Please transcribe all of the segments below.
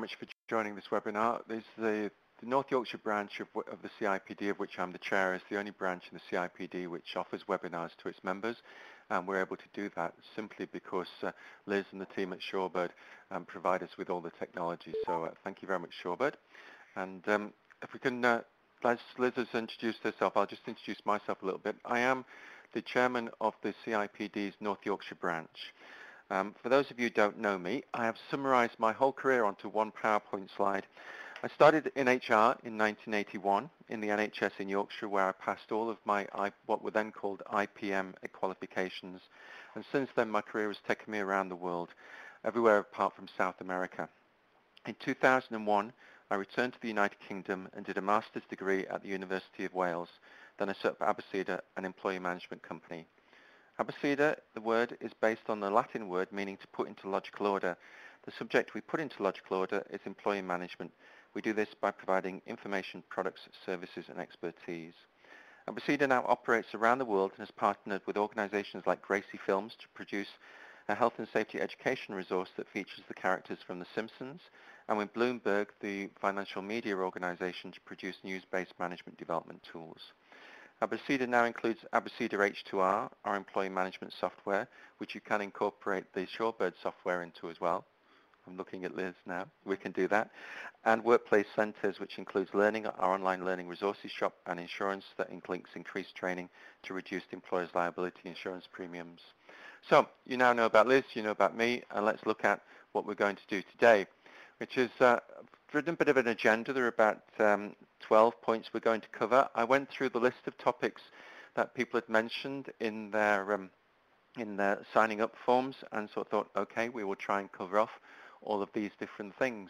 much for joining this webinar. The North Yorkshire branch of the CIPD, of which I'm the chair, is the only branch in the CIPD which offers webinars to its members. And we're able to do that simply because Liz and the team at Shorebird provide us with all the technology. So thank you very much, Shorebird. And if we can, as Liz has introduced herself, I'll just introduce myself a little bit. I am the chairman of the CIPD's North Yorkshire branch. For those of you who don't know me, I have summarized my whole career onto one PowerPoint slide. I started in HR in 1981 in the NHS in Yorkshire, where I passed all of my what were then called IPM qualifications. And since then, my career has taken me around the world, everywhere apart from South America. In 2001, I returned to the United Kingdom and did a master's degree at the University of Wales. Then I set up Abacida, an employee management company. Abacida, the word, is based on the Latin word meaning to put into logical order. The subject we put into logical order is employee management. We do this by providing information, products, services, and expertise. Abacida now operates around the world and has partnered with organizations like Gracie Films to produce a health and safety education resource that features the characters from The Simpsons, and with Bloomberg, the financial media organization, to produce news-based management development tools. Abacida now includes Abacida H2R, our employee management software, which you can incorporate the Shorebird software into as well. I'm looking at Liz now. We can do that. And Workplace Centres, which includes learning, our online learning resources shop, and insurance that links increased training to reduce employers' liability insurance premiums. So you now know about Liz, you know about me, and let's look at what we're going to do today, which is written a bit of an agenda. There are about 12 points we're going to cover. I went through the list of topics that people had mentioned in their signing up forms, and so I thought, okay, we will try and cover off all of these different things.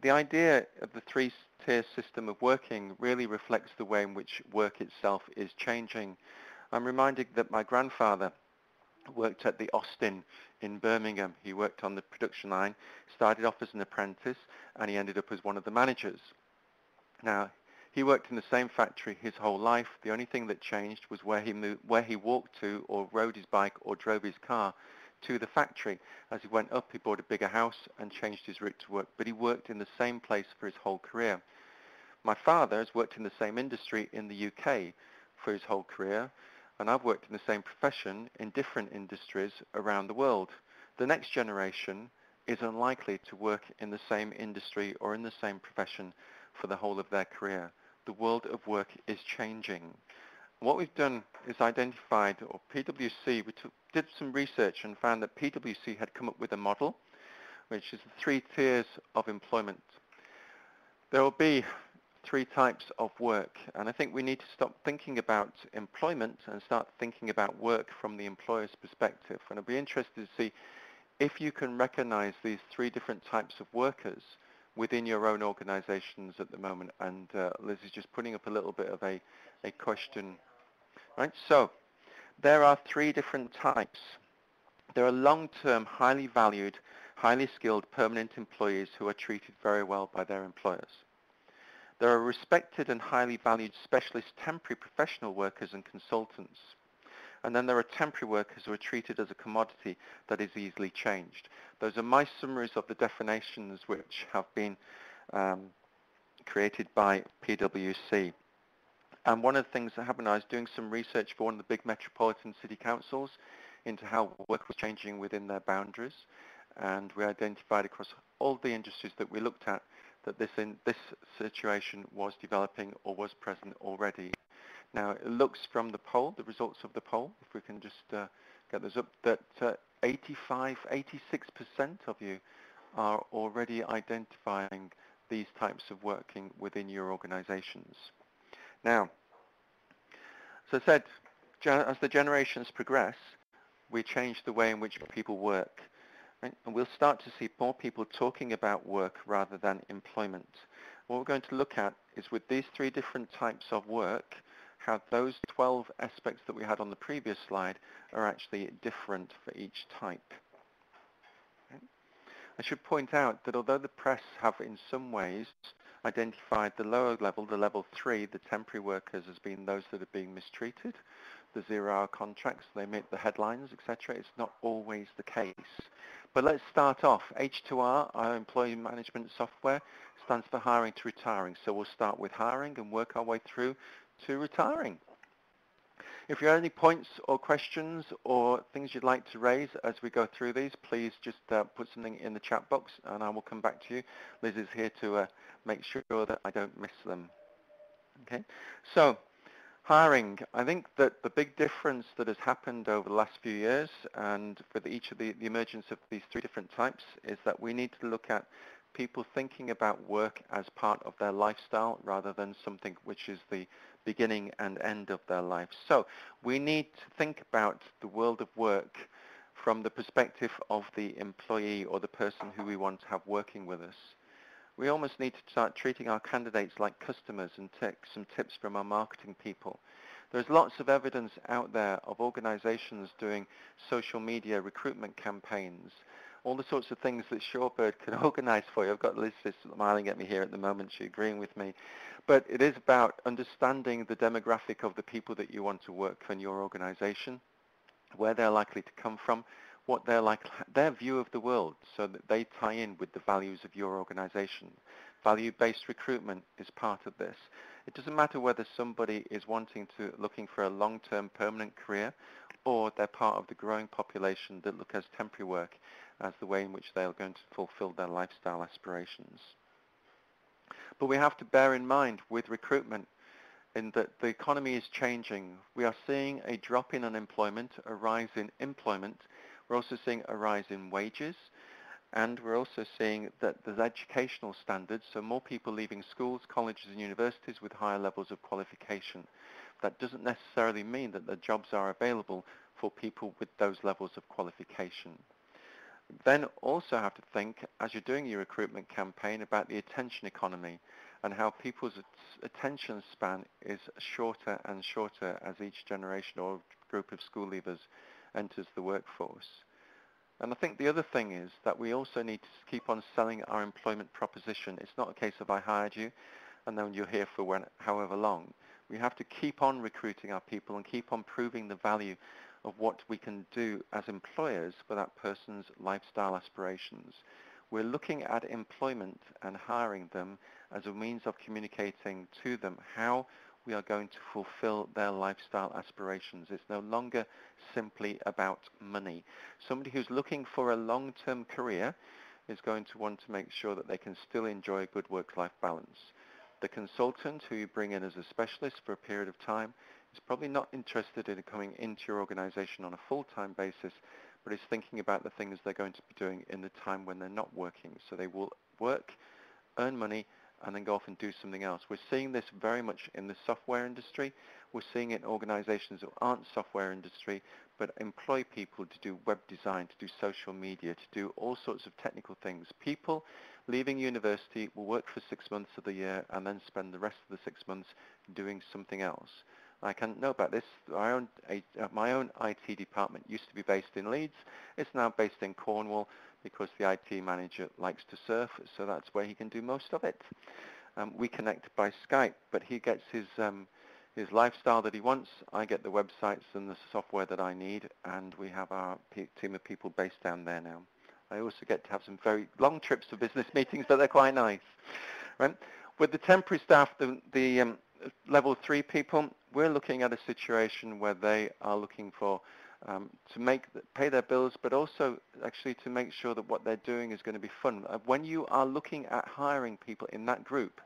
The idea of the three-tier system of working really reflects the way in which work itself is changing. I'm reminded that my grandfather worked at the Austin in Birmingham. He worked on the production line, started off as an apprentice, and he ended up as one of the managers. Now, he worked in the same factory his whole life. The only thing that changed was where he walked to, or rode his bike, or drove his car to the factory. As he went up, he bought a bigger house and changed his route to work, but he worked in the same place for his whole career. My father has worked in the same industry in the UK for his whole career, and I've worked in the same profession in different industries around the world. The next generation is unlikely to work in the same industry or in the same profession for the whole of their career. The world of work is changing. What we've done is identified, or PwC, did some research and found that PwC had come up with a model, which is the 3 tiers of employment. There will be 3 types of work, and I think we need to stop thinking about employment and start thinking about work from the employer's perspective. And I'd be interested to see if you can recognize these 3 different types of workers within your own organizations at the moment. And Liz is just putting up a little bit of a question. Right, so there are 3 different types. There are long-term, highly valued, highly skilled permanent employees who are treated very well by their employers. There are respected and highly valued specialist temporary professional workers and consultants. And then there are temporary workers who are treated as a commodity that is easily changed. Those are my summaries of the definitions which have been created by PwC. And one of the things that happened, I was doing some research for one of the big metropolitan city councils into how work was changing within their boundaries. And we identified across all the industries that we looked at that this situation was developing or was present already. Now, it looks from the poll, the results of the poll, if we can just get those up, that 86% of you are already identifying these types of working within your organizations. Now, as I said, as the generations progress, we change the way in which people work. Right? And we'll start to see more people talking about work rather than employment. What we're going to look at is with these 3 different types of work, how those 12 aspects that we had on the previous slide are actually different for each type. Okay? I should point out that although the press have in some ways identified the lower level, the level 3, the temporary workers, as being those that are being mistreated, the 0-hour contracts, they make the headlines, etc. It's not always the case. But let's start off. H2R, our employee management software, stands for hiring to retiring. So we'll start with hiring and work our way through to retiring. If you have any points or questions or things you'd like to raise as we go through these, please just put something in the chat box and I will come back to you. Liz is here to make sure that I don't miss them. Okay, so hiring. I think that the big difference that has happened over the last few years and with each of the emergence of these three different types is that we need to look at people thinking about work as part of their lifestyle rather than something which is the beginning and end of their life. So we need to think about the world of work from the perspective of the employee or the person who we want to have working with us. We almost need to start treating our candidates like customers and take some tips from our marketing people. There's lots of evidence out there of organizations doing social media recruitment campaigns, all the sorts of things that Shorebird can organize for you. I've got Liz smiling at me here at the moment, she's agreeing with me. But it is about understanding the demographic of the people that you want to work for in your organization, where they're likely to come from, what they're like, their view of the world, so that they tie in with the values of your organization. Value-based recruitment is part of this. It doesn't matter whether somebody is looking for a long-term permanent career or they're part of the growing population that look as temporary work as the way in which they are going to fulfill their lifestyle aspirations. But we have to bear in mind with recruitment in that the economy is changing. We are seeing a drop in unemployment, a rise in employment. We're also seeing a rise in wages, and we're also seeing that there's educational standards, so more people leaving schools, colleges and universities with higher levels of qualification. That doesn't necessarily mean that the jobs are available for people with those levels of qualification. Then also have to think, as you're doing your recruitment campaign, about the attention economy and how people's attention span is shorter and shorter as each generation or group of school leavers enters the workforce. And I think the other thing is that we also need to keep on selling our employment proposition. It's not a case of I hired you and then you're here for however long. We have to keep on recruiting our people and keep on proving the value of what we can do as employers for that person's lifestyle aspirations. We're looking at employment and hiring them as a means of communicating to them how we are going to fulfill their lifestyle aspirations. It's no longer simply about money. Somebody who's looking for a long-term career is going to want to make sure that they can still enjoy a good work-life balance. The consultant who you bring in as a specialist for a period of time is probably not interested in coming into your organization on a full-time basis, but is thinking about the things they're going to be doing in the time when they're not working. So they will work, earn money, and then go off and do something else. We're seeing this very much in the software industry. We're seeing it in organizations that aren't software industry, but employ people to do web design, to do social media, to do all sorts of technical things. People leaving university will work for 6 months of the year and then spend the rest of the 6 months doing something else. I can know about this. My own IT department used to be based in Leeds. It's now based in Cornwall because the IT manager likes to surf, so that's where he can do most of it. We connect by Skype, but he gets his lifestyle that he wants. I get the websites and the software that I need, and we have our team of people based down there now. I also get to have some very long trips to business meetings, but they're quite nice. Right? With the temporary staff, the level 3 people, we're looking at a situation where they are looking for to pay their bills, but also actually to make sure that what they're doing is going to be fun. When you are looking at hiring people in that group,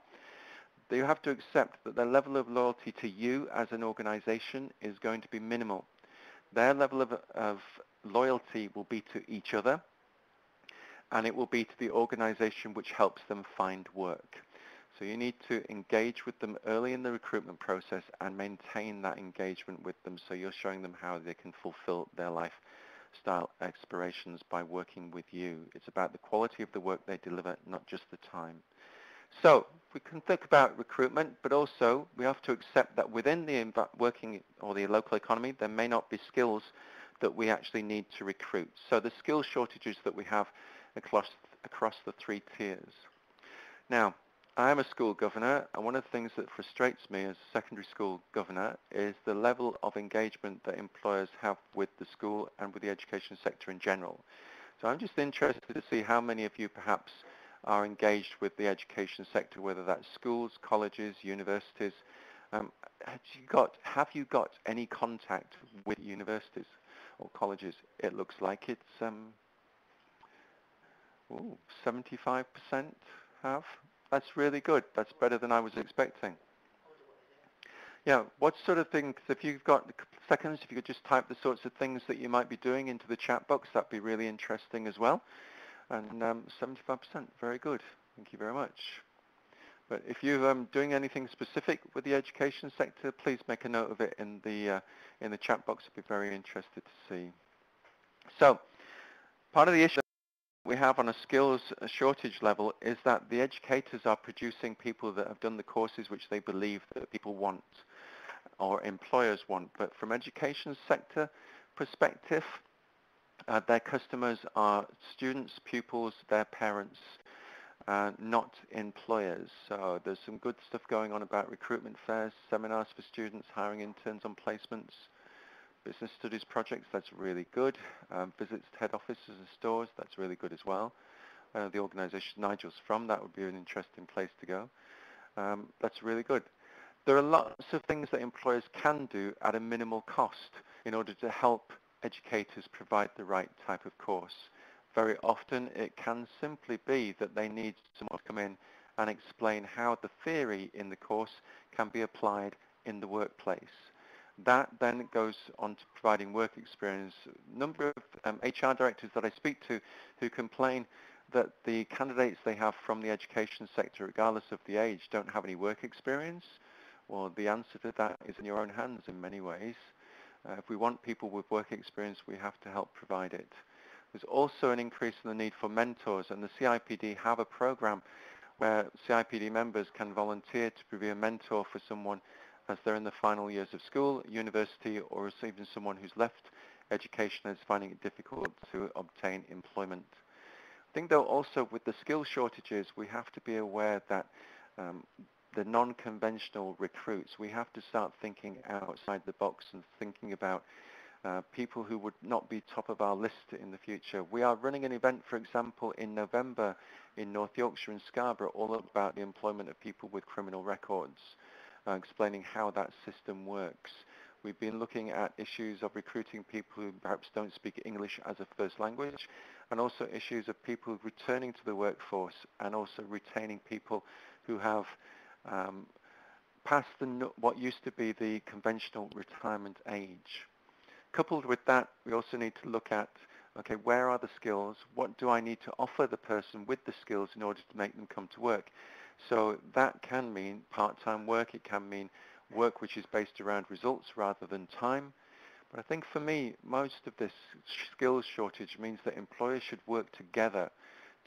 you have to accept that their level of loyalty to you as an organization is going to be minimal. Their level of loyalty will be to each other, and it will be to the organization which helps them find work. So you need to engage with them early in the recruitment process and maintain that engagement with them so you're showing them how they can fulfill their lifestyle aspirations by working with you. It's about the quality of the work they deliver, not just the time. So we can think about recruitment, but also we have to accept that within the working or the local economy, there may not be skills that we actually need to recruit. So the skill shortages that we have across the 3 tiers. Now, I am a school governor, and one of the things that frustrates me as a secondary school governor is the level of engagement that employers have with the school and with the education sector in general. So I'm just interested to see how many of you perhaps are engaged with the education sector, whether that's schools, colleges, universities. Um, have you got any contact with universities or colleges? It looks like it's 75% have. That's really good. That's better than I was expecting. Yeah, what sort of things, if you've got a couple of seconds, if you could just type the sorts of things that you might be doing into the chat box, that'd be really interesting as well. And 75%, very good. Thank you very much. But if you're doing anything specific with the education sector, please make a note of it in the chat box. I'd be very interested to see. So part of the issue we have on a skills shortage level is that the educators are producing people that have done the courses which they believe that people want or employers want. But from education sector perspective, their customers are students, pupils, their parents, not employers. So there's some good stuff going on about recruitment fairs, seminars for students, hiring interns on placements, business studies projects, that's really good. Visits to head offices and stores, that's really good as well. The organisation Nigel's from, that would be an interesting place to go. That's really good. There are lots of things that employers can do at a minimal cost in order to help educators provide the right type of course. Very often it can simply be that they need someone to come in and explain how the theory in the course can be applied in the workplace. That then goes on to providing work experience. A number of HR directors that I speak to who complain that the candidates they have from the education sector, regardless of the age, don't have any work experience. Well, the answer to that is in your own hands in many ways. If we want people with work experience, we have to help provide it. There's also an increase in the need for mentors, and the CIPD have a program where CIPD members can volunteer to be a mentor for someone as they're in the final years of school, university, or as even someone who's left education and is finding it difficult to obtain employment. I think though also with the skill shortages, we have to be aware that the non-conventional recruits, we have to start thinking outside the box and thinking about people who would not be top of our list in the future. We are running an event, for example, in November in North Yorkshire and Scarborough, all about the employment of people with criminal records, explaining how that system works. We've been looking at issues of recruiting people who perhaps don't speak English as a first language, and also issues of people returning to the workforce, and also retaining people who have passed what used to be the conventional retirement age. Coupled with that, we also need to look at, okay, where are the skills? What do I need to offer the person with the skills in order to make them come to work? So that can mean part-time work. It can mean work which is based around results rather than time. But I think for me, most of this skills shortage means that employers should work together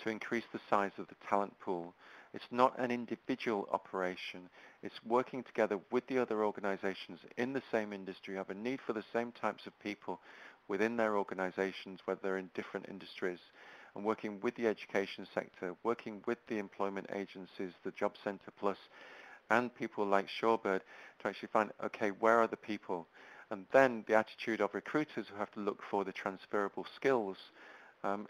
to increase the size of the talent pool. It's not an individual operation. It's working together with the other organizations in the same industry, have a need for the same types of people within their organizations, whether they're in different industries, and working with the education sector, working with the employment agencies, the Job Centre Plus, and people like Shorebird to actually find, okay, where are the people? And then the attitude of recruiters who have to look for the transferable skills.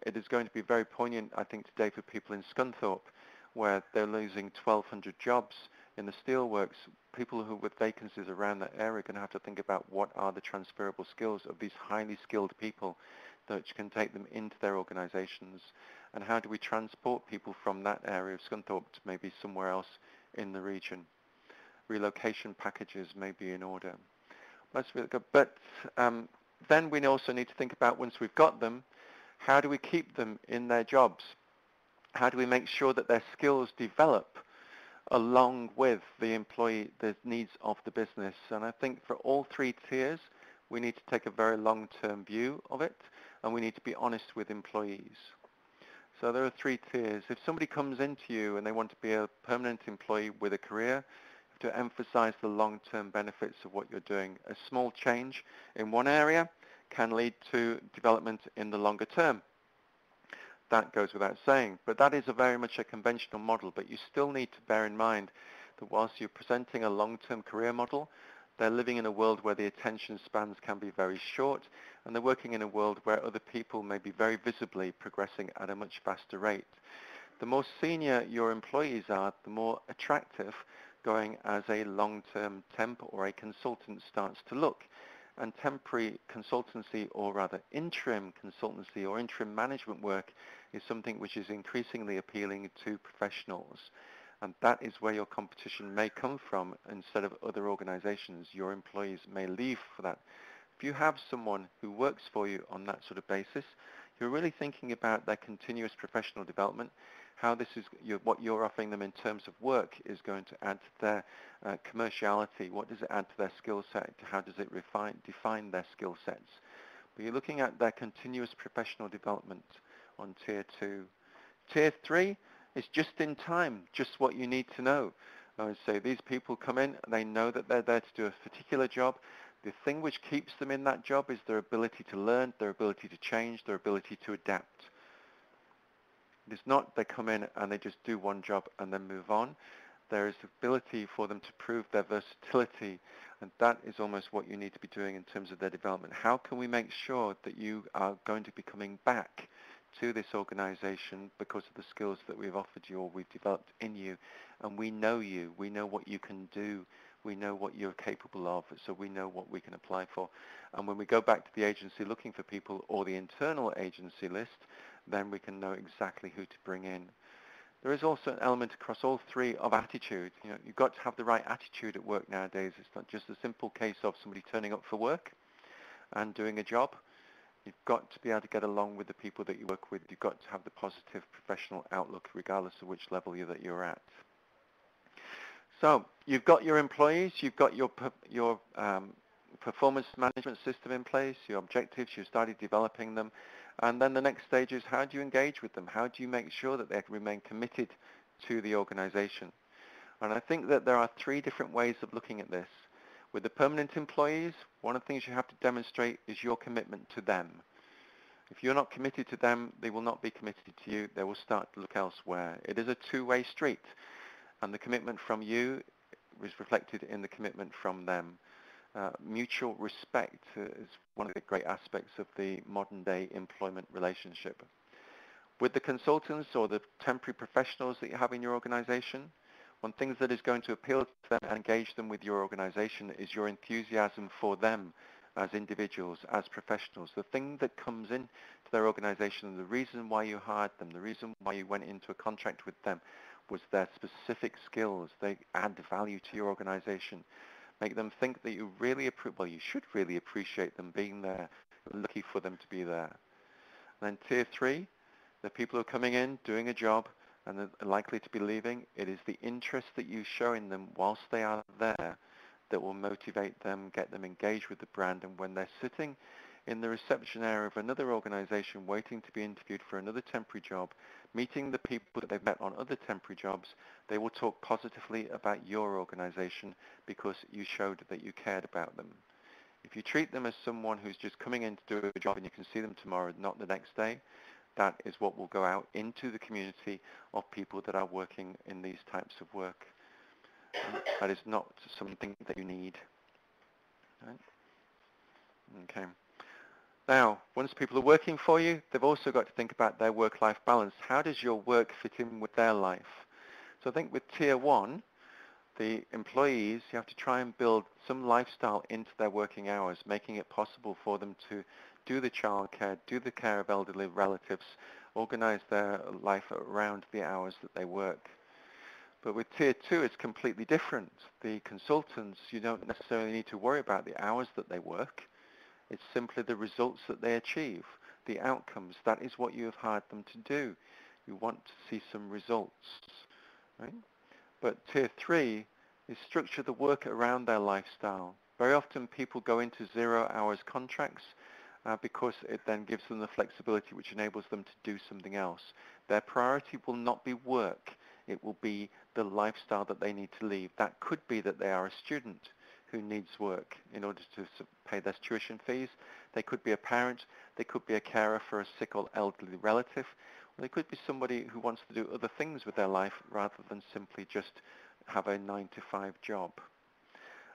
It is going to be very poignant, I think, today for people in Scunthorpe, where they're losing 1,200 jobs in the steelworks. People who with vacancies around that area are going to have to think about what are the transferable skills of these highly skilled people that can take them into their organizations, and how do we transport people from that area of Scunthorpe to maybe somewhere else in the region. Relocation packages may be in order. That's really good. But then we also need to think about, once we've got them, how do we keep them in their jobs? How do we make sure that their skills develop along with the needs of the business? And I think for all three tiers, we need to take a very long-term view of it, and we need to be honest with employees. So there are three tiers. If somebody comes into you and they want to be a permanent employee with a career, you have to emphasize the long-term benefits of what you're doing. A small change in one area can lead to development in the longer term. That goes without saying, but that is very much a conventional model. But you still need to bear in mind that whilst you're presenting a long-term career model, They're living in a world where the attention spans can be very short, and they're working in a world where other people may be very visibly progressing at a much faster rate. The more senior your employees are, the more attractive going as a long-term temp or a consultant starts to look. And temporary consultancy, or rather interim consultancy or interim management work, is something which is increasingly appealing to professionals. And that is where your competition may come from. Instead of other organizations, your employees may leave for that. If you have someone who works for you on that sort of basis, you're really thinking about their continuous professional development, how this is what you're offering them in terms of work is going to add to their commerciality. What does it add to their skill set? How does it define their skill sets? But you're looking at their continuous professional development on Tier 2. Tier 3 is just in time, just what you need to know. I would say these people come in, they know that they're there to do a particular job. The thing which keeps them in that job is their ability to learn, their ability to change, their ability to adapt. It's not they come in and they just do one job and then move on. There is the ability for them to prove their versatility, and that is almost what you need to be doing in terms of their development. How can we make sure that you are going to be coming back to this organization because of the skills that we've offered you or we've developed in you, and we know you, we know what you can do, we know what you're capable of, so we know what we can apply for. And when we go back to the agency looking for people or the internal agency list, then we can know exactly who to bring in. There is also an element across all three of attitude. You know, you've got to have the right attitude at work nowadays. It's not just a simple case of somebody turning up for work and doing a job. You've got to be able to get along with the people that you work with. You've got to have the positive professional outlook regardless of which level that you're at. So you've got your employees, you've got your performance management system in place, your objectives, you've started developing them. And then the next stage is, how do you engage with them? How do you make sure that they remain committed to the organization? And I think that there are three different ways of looking at this. With the permanent employees, one of the things you have to demonstrate is your commitment to them. If you're not committed to them, they will not be committed to you. They will start to look elsewhere. It is a two-way street, and the commitment from you is reflected in the commitment from them. Mutual respect is one of the great aspects of the modern-day employment relationship. With the consultants or the temporary professionals that you have in your organization, one thing that is going to appeal to them and engage them with your organization is your enthusiasm for them as individuals, as professionals. The thing that comes into their organization and the reason why you hired them, the reason why you went into a contract with them was their specific skills. They add value to your organization. Make them think that you really you should really appreciate them being there. You're lucky for them to be there. And then Tier 3, the people who are coming in, doing a job, and are likely to be leaving. It is the interest that you show in them whilst they are there that will motivate them, get them engaged with the brand. And when they're sitting in the reception area of another organization waiting to be interviewed for another temporary job, meeting the people that they've met on other temporary jobs, they will talk positively about your organization because you showed that you cared about them. If you treat them as someone who's just coming in to do a job and you can see them tomorrow, not the next day, that is what will go out into the community of people that are working in these types of work. And that is not something that you need. Right? Okay. Now, once people are working for you, they've also got to think about their work-life balance. How does your work fit in with their life? So I think with Tier 1, the employees, you have to try and build some lifestyle into their working hours, making it possible for them to do the childcare, do the care of elderly relatives, organize their life around the hours that they work. But with Tier 2, it's completely different. The consultants, you don't necessarily need to worry about the hours that they work. It's simply the results that they achieve, the outcomes. That is what you have hired them to do. You want to see some results, right? But Tier 3 is structure the work around their lifestyle. Very often people go into 0 hours contracts because it then gives them the flexibility which enables them to do something else. Their priority will not be work. It will be the lifestyle that they need to lead. That could be that they are a student who needs work in order to pay their tuition fees. They could be a parent. They could be a carer for a sick or elderly relative. Or they could be somebody who wants to do other things with their life rather than simply just have a 9-to-5 job.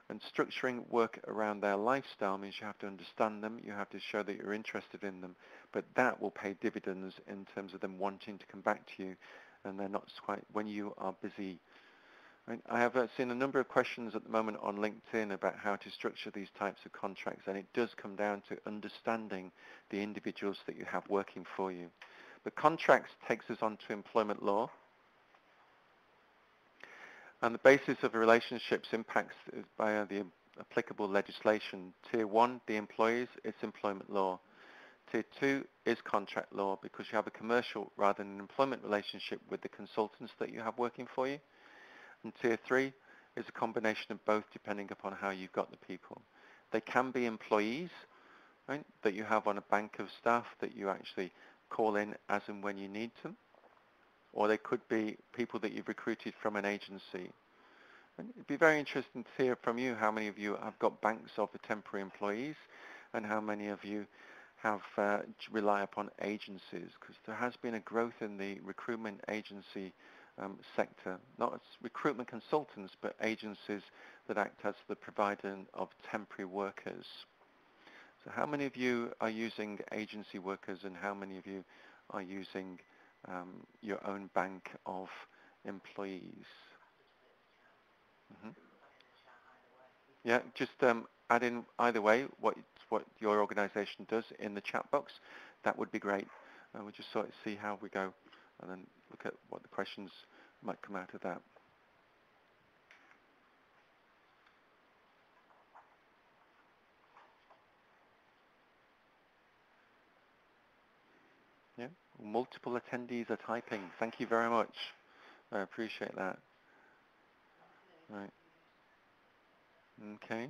And structuring work around their lifestyle means you have to understand them, you have to show that you're interested in them, but that will pay dividends in terms of them wanting to come back to you, and they're not quite when you are busy. Right? I have seen a number of questions at the moment on LinkedIn about how to structure these types of contracts, and it does come down to understanding the individuals that you have working for you. The contracts takes us on to employment law, and the basis of the relationships impacts is by the applicable legislation. Tier 1, the employees, it's employment law. Tier 2 is contract law because you have a commercial rather than an employment relationship with the consultants that you have working for you. And Tier 3 is a combination of both depending upon how you've got the people. They can be employees, right, that you have on a bank of staff that you actually call in as and when you need them. Or they could be people that you've recruited from an agency. And it'd be very interesting to hear from you how many of you have got banks of the temporary employees and how many of you have rely upon agencies, because there has been a growth in the recruitment agency sector, not as recruitment consultants, but agencies that act as the provider of temporary workers. So how many of you are using agency workers and how many of you are using your own bank of employees? Mm-hmm. Yeah, just add in either way what your organisation does in the chat box. That would be great. We'll just sort of see how we go and then look at what the questions might come out of that. Yeah, multiple attendees are typing. Thank you very much. I appreciate that. Right. Okay.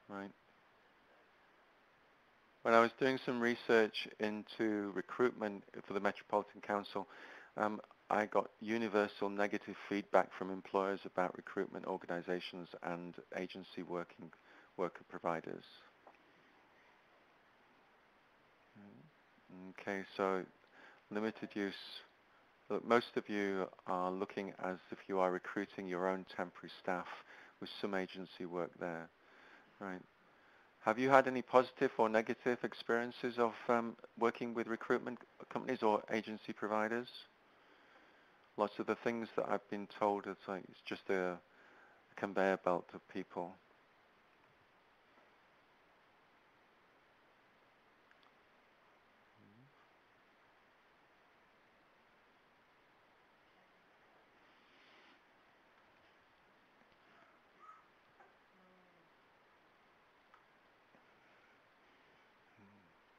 Right. When I was doing some research into recruitment for the Metropolitan Council, I got universal negative feedback from employers about recruitment organisations and agency worker providers. Okay, so limited use. Look, most of you are looking as if you are recruiting your own temporary staff with some agency work there, right? Have you had any positive or negative experiences of working with recruitment companies or agency providers? Lots of the things that I've been told, it's just a conveyor belt of people.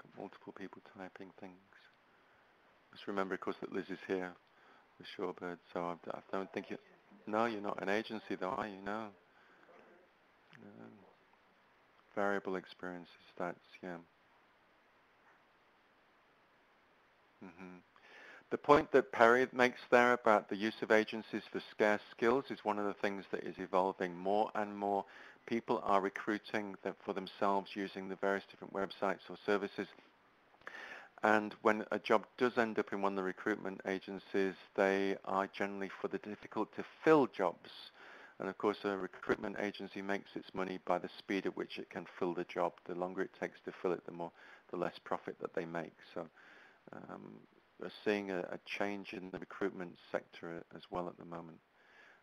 Got multiple people typing things. Just remember, of course, that Liz is here with Shorebird, so I don't think you... No, you're not an agency though, are you? No. Variable experiences, that's, yeah. Mm-hmm. The point that Perry makes there about the use of agencies for scarce skills is one of the things that is evolving. More and more people are recruiting for themselves using the various different websites or services. And when a job does end up in one of the recruitment agencies, they are generally for the difficult to fill jobs. And of course, a recruitment agency makes its money by the speed at which it can fill the job. The longer it takes to fill it, the less profit that they make. So we're seeing a change in the recruitment sector as well at the moment.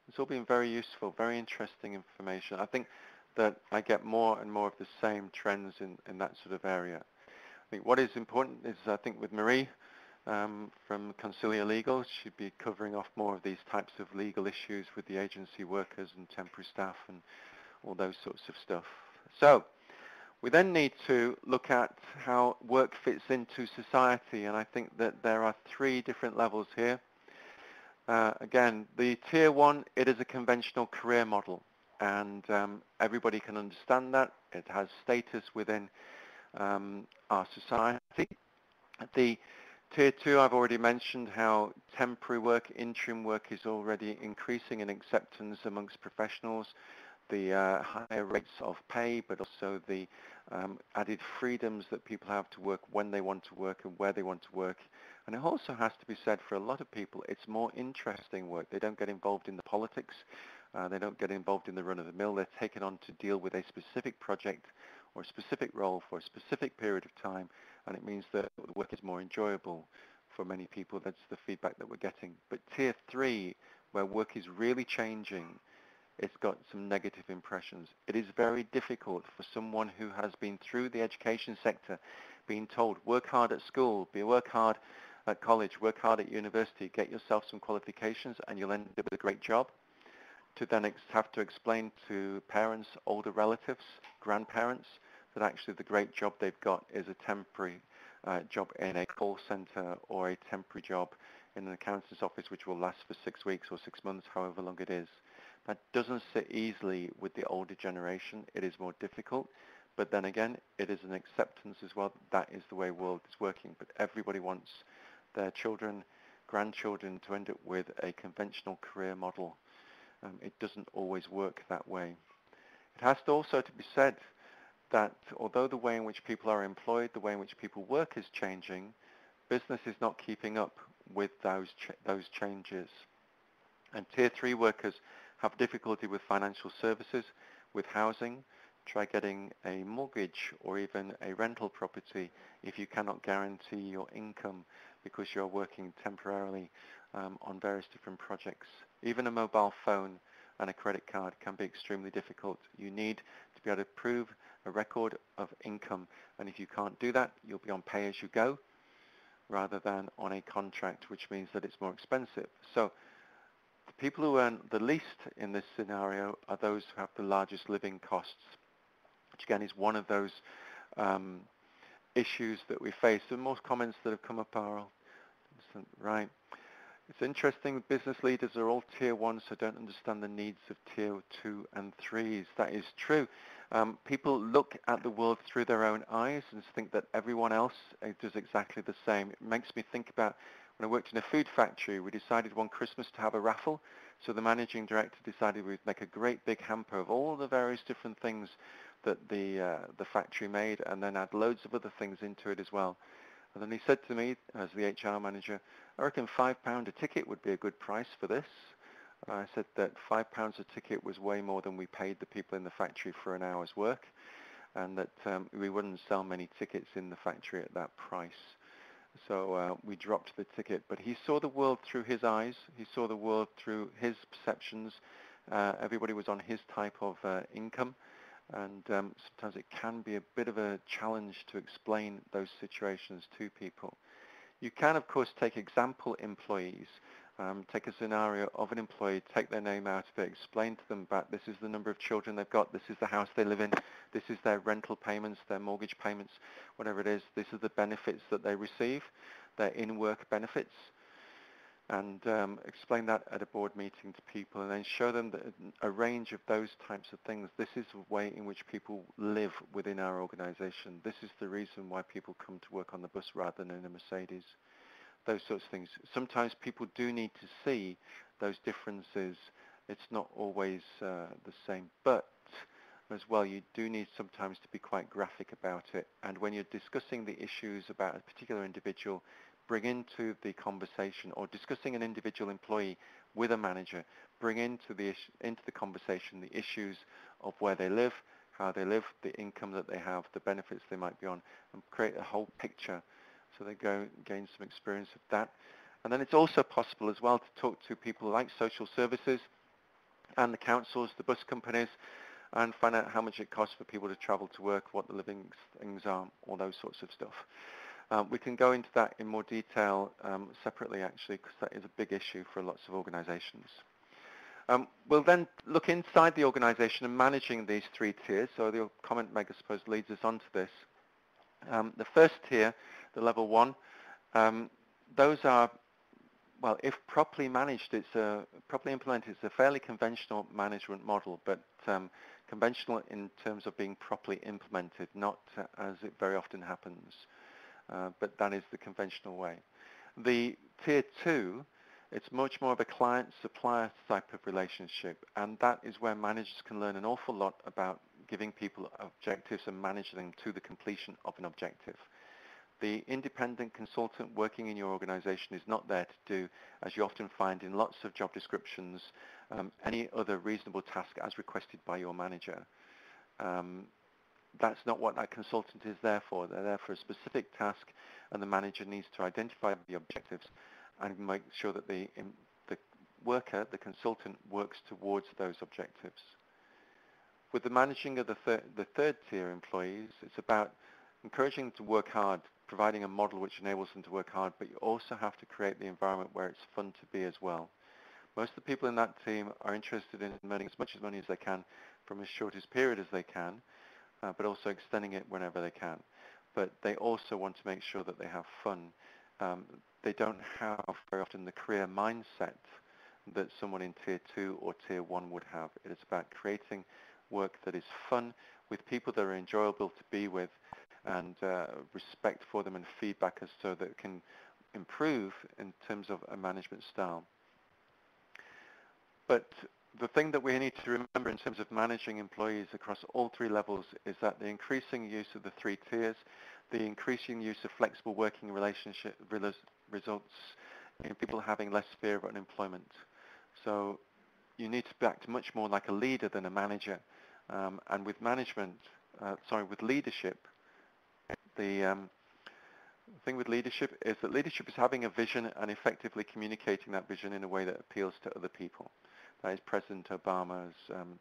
It's all been very useful, very interesting information. I think that I get more and more of the same trends in that sort of area. I think what is important is, I think with Marie from Concilia Legal, she'd be covering off more of these types of legal issues with the agency workers and temporary staff and all those sorts of stuff. So we then need to look at how work fits into society, and I think that there are three different levels here. Again, the Tier 1, it is a conventional career model, and everybody can understand that. It has status within our society. The Tier 2, I've already mentioned how temporary work, interim work is already increasing in acceptance amongst professionals. The higher rates of pay, but also the added freedoms that people have to work when they want to work and where they want to work And it also has to be said, for a lot of people, it's more interesting work. They don't get involved in the politics. They don't get involved in the run-of-the-mill. They're taken on to deal with a specific project or a specific role for a specific period of time, and it means that the work is more enjoyable for many people. That's the feedback that we're getting. But Tier 3, where work is really changing, it's got some negative impressions. It is very difficult for someone who has been through the education sector, being told, work hard at school, work hard at college, work hard at university, get yourself some qualifications, and you'll end up with a great job, to then have to explain to parents, older relatives, grandparents, that actually the great job they've got is a temporary job in a call center or a temporary job in an accountant's office which will last for 6 weeks or 6 months, however long it is. That doesn't sit easily with the older generation. It is more difficult. But then again, it is an acceptance as well. That is the way the world is working. But everybody wants their children, grandchildren to end up with a conventional career model. It doesn't always work that way. It has to also to be said that although the way in which people are employed, the way in which people work is changing, business is not keeping up with those changes. And Tier 3 workers have difficulty with financial services, with housing. Try getting a mortgage or even a rental property if you cannot guarantee your income because you're working temporarily on various different projects. Even a mobile phone and a credit card can be extremely difficult. You need to be able to prove a record of income, and if you can't do that, you'll be on pay-as-you-go rather than on a contract, which means that it's more expensive. So the people who earn the least in this scenario are those who have the largest living costs, which again is one of those issues that we face. The most comments that have come up are, right, it's interesting, business leaders are all Tier 1, so don't understand the needs of Tier 2 and 3s. That is true. People look at the world through their own eyes and think that everyone else does exactly the same. It makes me think about when I worked in a food factory. We decided one Christmas to have a raffle, so the managing director decided we'd make a great big hamper of all the various different things that the factory made, and then add loads of other things into it as well. And then he said to me, as the HR manager, I reckon £5 a ticket would be a good price for this. I said that £5 a ticket was way more than we paid the people in the factory for an hour's work, and that we wouldn't sell many tickets in the factory at that price. So we dropped the ticket. But he saw the world through his eyes. He saw the world through his perceptions. Everybody was on his type of income. And sometimes it can be a bit of a challenge to explain those situations to people. You can, of course, take example employees, take a scenario of an employee, take their name out of it, explain to them that this is the number of children they've got, this is the house they live in, this is their rental payments, their mortgage payments, whatever it is, this is the benefits that they receive, their in-work benefits, and explain that at a board meeting to people, and then show them that a range of those types of things. This is the way in which people live within our organization. This is the reason why people come to work on the bus rather than in a Mercedes. Those sorts of things. Sometimes people do need to see those differences. It's not always the same, but as well, you do need sometimes to be quite graphic about it. And when you're discussing the issues about a particular individual, bring into the conversation, or discussing an individual employee with a manager, bring into the conversation the issues of where they live, how they live, the income that they have, the benefits they might be on, and create a whole picture so they gain some experience of that. And then it's also possible as well to talk to people like social services and the councils, the bus companies, and find out how much it costs for people to travel to work, what the living things are, all those sorts of stuff. We can go into that in more detail separately, actually, because that is a big issue for lots of organizations. We'll then look inside the organization and managing these three tiers. So the comment Meg, I suppose, leads us on to this. The first tier, the level 1, those are, well, if properly managed, properly implemented, it's a fairly conventional management model, but conventional in terms of being properly implemented, not as it very often happens. But that is the conventional way. The tier 2, it's much more of a client-supplier type of relationship, and that is where managers can learn an awful lot about giving people objectives and managing them to the completion of an objective. The independent consultant working in your organization is not there to do, as you often find in lots of job descriptions, any other reasonable task as requested by your manager. That's not what that consultant is there for. They're there for a specific task, and the manager needs to identify the objectives and make sure that the worker, the consultant, works towards those objectives. With the managing of the third tier employees, it's about encouraging them to work hard, providing a model which enables them to work hard, but you also have to create the environment where it's fun to be as well. Most of the people in that team are interested in earning as much money as they can from as short a period as they can, but also extending it whenever they can. But they also want to make sure that they have fun. They don't have very often the career mindset that someone in Tier 2 or Tier 1 would have. It is about creating work that is fun with people that are enjoyable to be with, and respect for them and feedback as so that it can improve in terms of a management style. But the thing that we need to remember in terms of managing employees across all three levels is that the increasing use of the three tiers, the increasing use of flexible working relationship results in people having less fear of unemployment. So you need to act much more like a leader than a manager. And with with leadership, the thing with leadership is that leadership is having a vision and effectively communicating that vision in a way that appeals to other people. That is President Obama's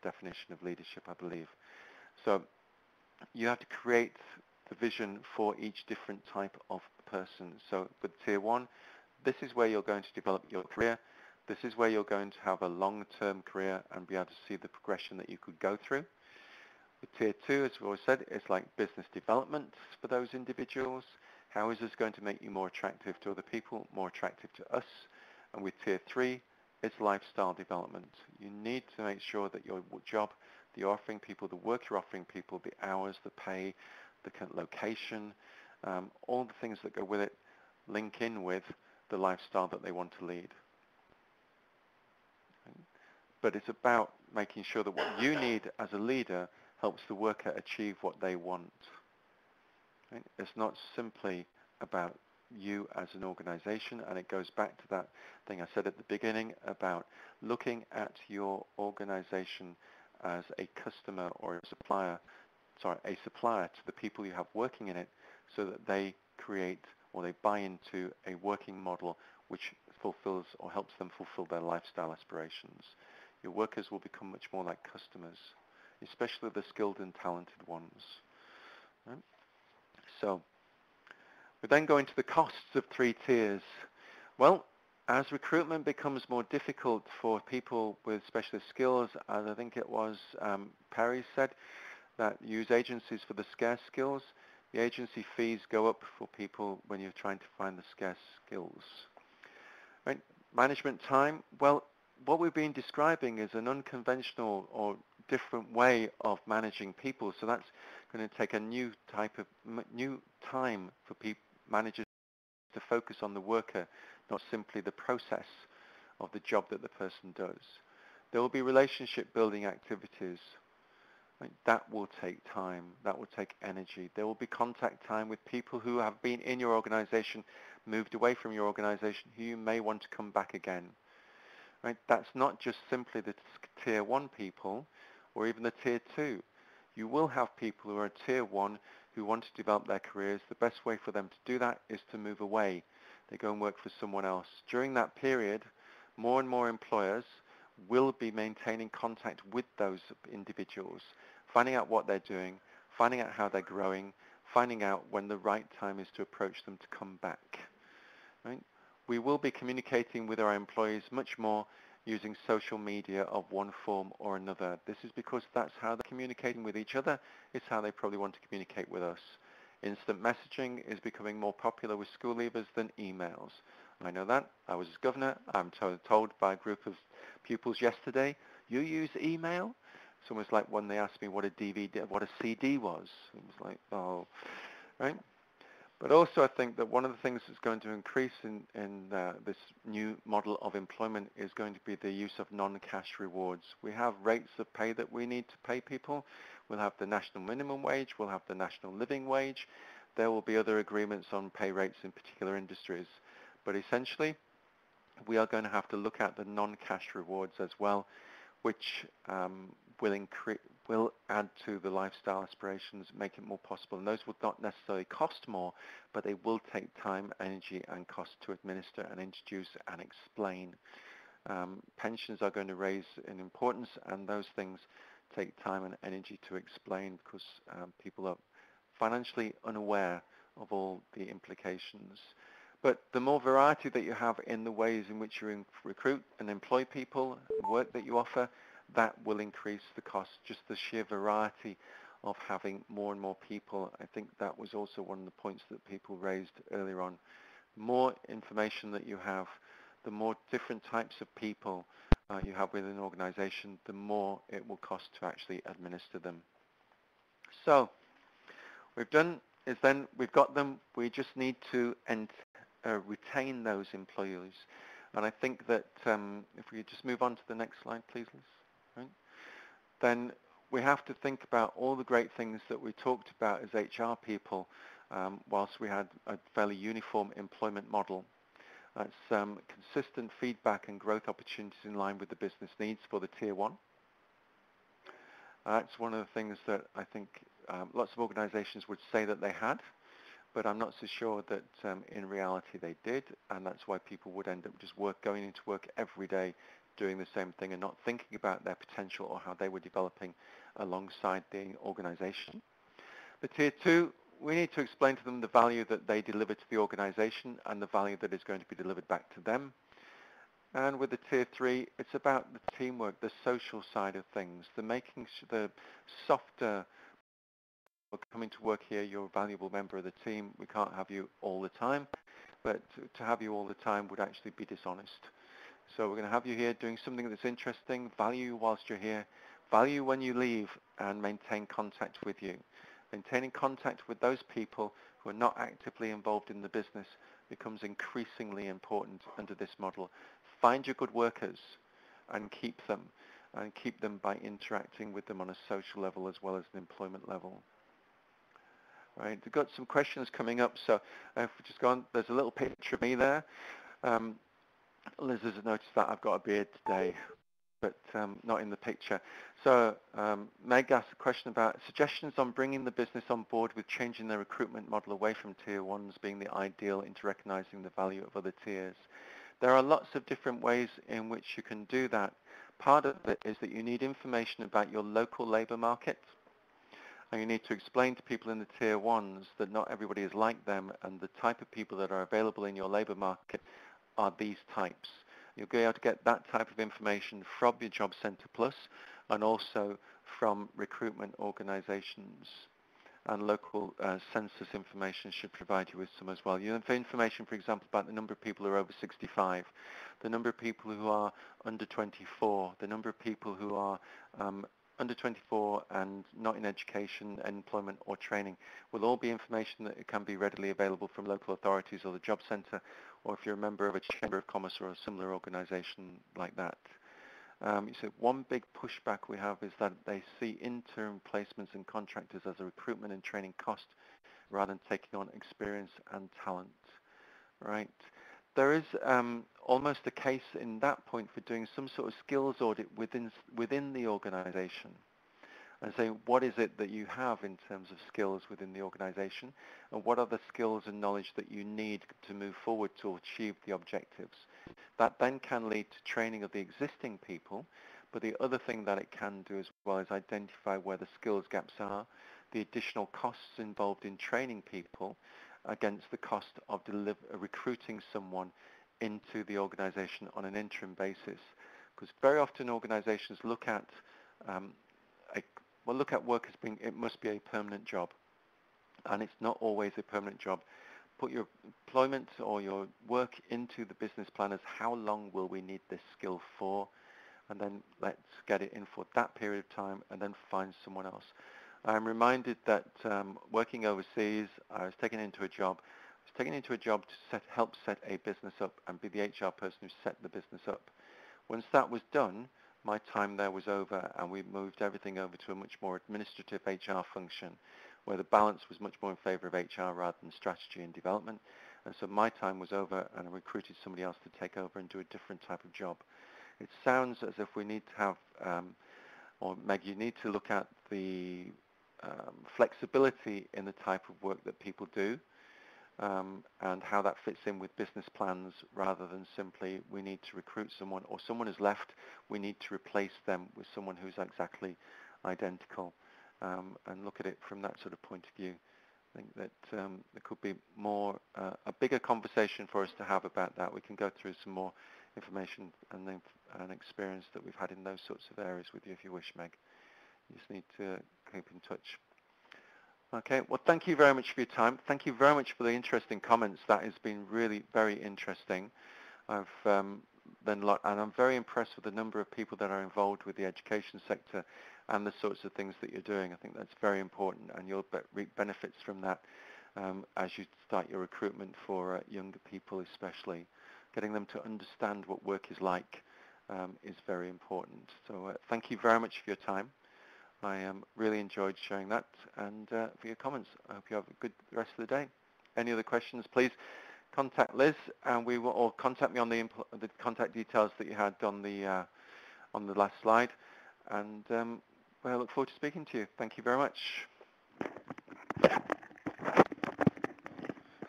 definition of leadership, I believe. So you have to create the vision for each different type of person. So with Tier 1, this is where you're going to develop your career. This is where you're going to have a long-term career and be able to see the progression that you could go through. With Tier 2, as we always said, it's like business development for those individuals. How is this going to make you more attractive to other people, more attractive to us? And with Tier 3, it's lifestyle development. You need to make sure that your job that you're offering people, the work you're offering people, the hours, the pay, the location, all the things that go with it, link in with the lifestyle that they want to lead. But it's about making sure that what you need as a leader helps the worker achieve what they want. Right? It's not simply about you as an organization, and it goes back to that thing I said at the beginning about looking at your organization as a customer or a supplier to the people you have working in it, so that they create or they buy into a working model which fulfills or helps them fulfill their lifestyle aspirations. Your workers will become much more like customers, especially the skilled and talented ones. Right? So we then go into the costs of three tiers. Well, as recruitment becomes more difficult for people with specialist skills, as I think it was Perry said, that use agencies for the scarce skills, the agency fees go up for people when you're trying to find the scarce skills. Right? Management time, well, what we've been describing is an unconventional or different way of managing people. So that's going to take a new time for managers to focus on the worker, not simply the process of the job that the person does. There will be relationship building activities. Right? That will take time. That will take energy. There will be contact time with people who have been in your organization, moved away from your organization, who you may want to come back again. Right? That's not just simply the Tier 1 people or even the Tier 2. You will have people who are Tier 1 who want to develop their careers. The best way for them to do that is to move away. They go and work for someone else. During that period, more and more employers will be maintaining contact with those individuals, finding out what they're doing, finding out how they're growing, finding out when the right time is to approach them to come back. Right? We will be communicating with our employees much more using social media of one form or another. This is because that's how they're communicating with each other. It's how they probably want to communicate with us. Instant messaging is becoming more popular with school leavers than emails. I know that. I was governor. I'm told by a group of pupils yesterday, you use email? It's almost like when they asked me what a CD was. It was like, oh, right? But also I think that one of the things that's going to increase in this new model of employment is going to be the use of non-cash rewards. We have rates of pay that we need to pay people. We'll have the national minimum wage. We'll have the national living wage. there will be other agreements on pay rates in particular industries. But essentially, we are going to have to look at the non-cash rewards as well, which will add to the lifestyle aspirations, make it more possible. And those would not necessarily cost more, but they will take time, energy, and cost to administer and introduce and explain. Pensions are going to raise in importance, and those things take time and energy to explain because people are financially unaware of all the implications. But the more variety that you have in the ways in which you recruit and employ people, work that you offer, that will increase the cost. Just the sheer variety of having more and more people. I think that was also one of the points that people raised earlier on. More information that you have, the more different types of people you have within an organization, the more it will cost to actually administer them. So we've got them. We just need to retain those employees. And I think that if we just move on to the next slide, please, Liz. Right? Then we have to think about all the great things that we talked about as HR people whilst we had a fairly uniform employment model. That's consistent feedback and growth opportunities in line with the business needs for the Tier 1. That's one of the things that I think lots of organizations would say that they had, but I'm not so sure that in reality they did, and that's why people would end up just going into work every day doing the same thing and not thinking about their potential or how they were developing alongside the organization. The Tier 2, we need to explain to them the value that they deliver to the organization and the value that is going to be delivered back to them. And with the Tier 3, it's about the teamwork, the social side of things, the softer, coming to work here, you're a valuable member of the team. We can't have you all the time, but to have you all the time would actually be dishonest. So we're going to have you here doing something that's interesting, value you whilst you're here, value when you leave, and maintain contact with you. Maintaining contact with those people who are not actively involved in the business becomes increasingly important under this model. Find your good workers and keep them by interacting with them on a social level as well as an employment level. Right, we've got some questions coming up, so if we just go on, there's a little picture of me there. Liz has noticed that I've got a beard today, but not in the picture. So Meg asked a question about suggestions on bringing the business on board with changing their recruitment model away from Tier 1s being the ideal into recognizing the value of other tiers. There are lots of different ways in which you can do that. Part of it is that you need information about your local labour market. And you need to explain to people in the Tier 1s that not everybody is like them, and the type of people that are available in your labour market are these types. You'll be able to get that type of information from your Job Centre Plus and also from recruitment organisations. And local census information should provide you with some as well. You have information, for example, about the number of people who are over 65, the number of people who are under 24, the number of people who are under 24 and not in education, employment or training will all be information that can be readily available from local authorities or the job centre, or if you're a member of a chamber of commerce or a similar organisation like that. So one big pushback we have is that they see interim placements and contractors as a recruitment and training cost rather than taking on experience and talent, right? There is almost a case in that point for doing some sort of skills audit within the organization and saying what is it that you have in terms of skills within the organization and what are the skills and knowledge that you need to move forward to achieve the objectives. That then can lead to training of the existing people, but the other thing that it can do as well is identify where the skills gaps are, the additional costs involved in training people against the cost of recruiting someone into the organization on an interim basis. Because very often organizations look at work as being, it must be a permanent job. And it's not always a permanent job. Put your employment or your work into the business plan as how long will we need this skill for, and then let's get it in for that period of time and then find someone else. I'm reminded that working overseas, I was taken into a job. I was taken into a job to help set a business up and be the HR person who set the business up. Once that was done, my time there was over and we moved everything over to a much more administrative HR function where the balance was much more in favour of HR rather than strategy and development. And so my time was over, and I recruited somebody else to take over and do a different type of job. It sounds as if we need to have, or Meg, you need to look at the flexibility in the type of work that people do, and how that fits in with business plans, rather than simply we need to recruit someone, or someone has left, we need to replace them with someone who's exactly identical, and look at it from that sort of point of view. I think that there could be more, a bigger conversation for us to have about that. We can go through some more information and experience that we've had in those sorts of areas with you if you wish, Meg. You just need to keep in touch. Okay, well, thank you very much for your time. Thank you very much for the interesting comments. That has been really very interesting. I've and I'm very impressed with the number of people that are involved with the education sector and the sorts of things that you're doing. I think that's very important, and you'll reap benefits from that as you start your recruitment for younger people especially. Getting them to understand what work is like is very important. So thank you very much for your time. I really enjoyed sharing that, and for your comments. I hope you have a good rest of the day. Any other questions, please contact Liz, and we will, or contact me on the contact details that you had on the last slide. And well, I look forward to speaking to you. Thank you very much.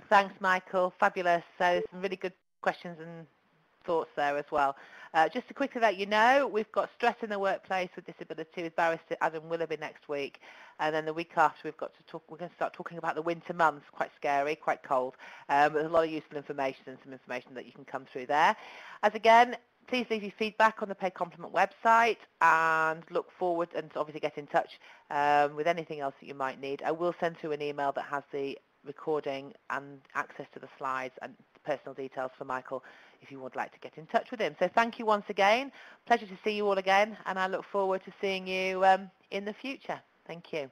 Thanks, Michael. Fabulous. So some really good questions and thoughts there as well. Just to quickly let you know, we've got Stress in the Workplace with Disability with Barrister Adam Willoughby next week, and then the week after we're going to start talking about the winter months. Quite scary, quite cold, but there's a lot of useful information and some information that you can come through there. As again, please leave your feedback on the Paid Compliment website, and look forward and obviously get in touch with anything else that you might need. I will send through an email that has the recording and access to the slides and personal details for Michael if you would like to get in touch with him. So thank you once again. Pleasure to see you all again, and I look forward to seeing you in the future. Thank you.